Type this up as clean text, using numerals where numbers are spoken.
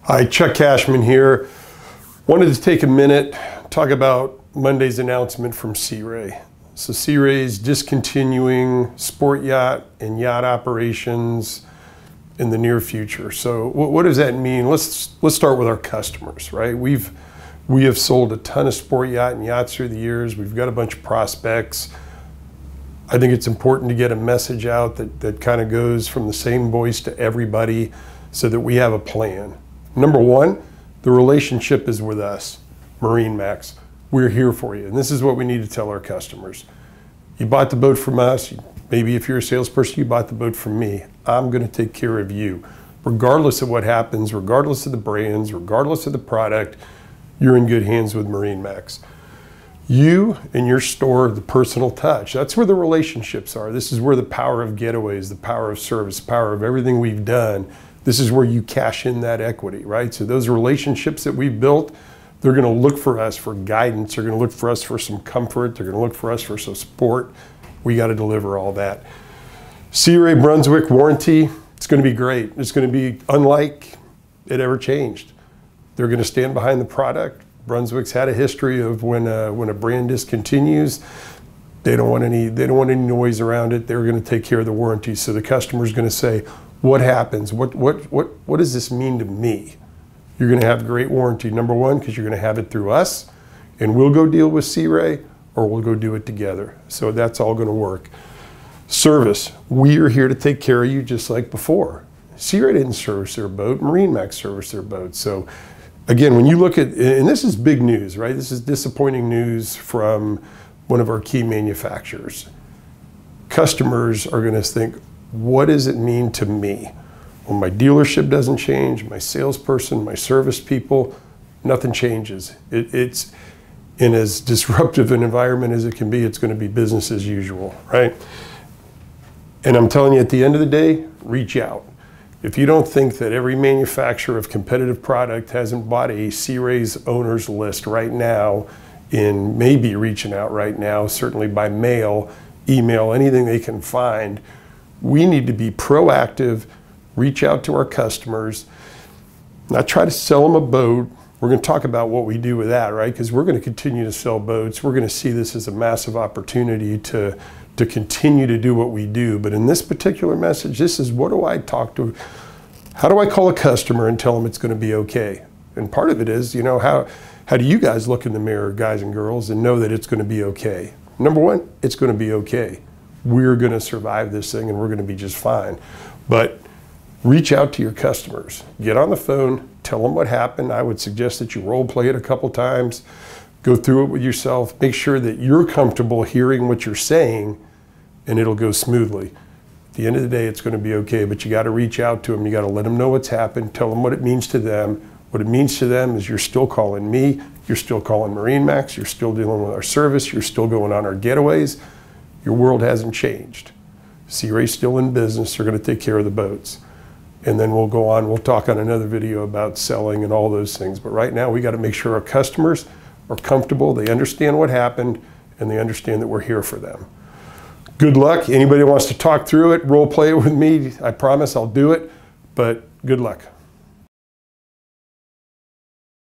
Hi, Chuck Cashman here. Wanted to take a minute, talk about Monday's announcement from Sea Ray. So Sea Ray is discontinuing sport yacht and yacht operations in the near future. So what does that mean? Let's start with our customers, right? We have sold a ton of sport yacht and yachts through the years. We've got a bunch of prospects. I think it's important to get a message out that kind of goes from the same voice to everybody so that we have a plan. Number one, the relationship is with us, MarineMax. We're here for you. And this is what we need to tell our customers. You bought the boat from us. Maybe if you're a salesperson, you bought the boat from me. I'm going to take care of you. Regardless of what happens, regardless of the brands, regardless of the product, you're in good hands with MarineMax. You and your store, the personal touch. That's where the relationships are. This is where the power of getaways, the power of service, the power of everything we've done. This is where you cash in that equity, right? So those relationships that we've built, they're going to look for us for guidance. They're going to look for us for some comfort. They're going to look for us for some support. We got to deliver all that. Sea Ray Brunswick warranty, it's going to be great. It's going to be unlike it ever changed. They're going to stand behind the product. Brunswick's had a history of when a brand discontinues, they don't want any noise around it. They're going to take care of the warranty. So the customer's going to say, what happens? What does this mean to me? You're going to have great warranty, number one, because you're going to have it through us, and we'll go deal with Sea Ray, or we'll go do it together. So that's all going to work. Service, we are here to take care of you just like before. Sea Ray didn't service their boat, MarineMax serviced their boat. So again, when you look at, and this is big news, right? This is disappointing news from one of our key manufacturers. Customers are going to think, what does it mean to me? Well, my dealership doesn't change, my salesperson, my service people, nothing changes. It's in as disruptive an environment as it can be, it's going to be business as usual, right? And I'm telling you, at the end of the day, reach out. If you don't think that every manufacturer of competitive product hasn't bought a Sea Ray's owners list right now, in maybe reaching out right now, certainly by mail, email, anything they can find, we need to be proactive, reach out to our customers, not try to sell them a boat. We're going to talk about what we do with that, right? Because we're going to continue to sell boats. We're going to see this as a massive opportunity to continue to do what we do. But in this particular message, this is what do I talk to, how do I call a customer and tell them it's going to be okay? And part of it is, you know, how do you guys look in the mirror, guys and girls, and know that it's going to be okay? Number one, it's going to be okay. We're going to survive this thing and we're going to be just fine. But reach out to your customers. Get on the phone, tell them what happened. I would suggest that you role play it a couple times, go through it with yourself, make sure that you're comfortable hearing what you're saying, and it'll go smoothly. At the end of the day, it's going to be okay, but you got to reach out to them. You got to let them know what's happened, tell them what it means to them. What it means to them is you're still calling me, you're still calling MarineMax, you're still dealing with our service, you're still going on our getaways. Your world hasn't changed. Sea Ray's still in business. They're going to take care of the boats. And then we'll go on, we'll talk on another video about selling and all those things. But right now we got to make sure our customers are comfortable, they understand what happened, and they understand that we're here for them. Good luck. Anybody who wants to talk through it, role play it with me, I promise I'll do it, but good luck.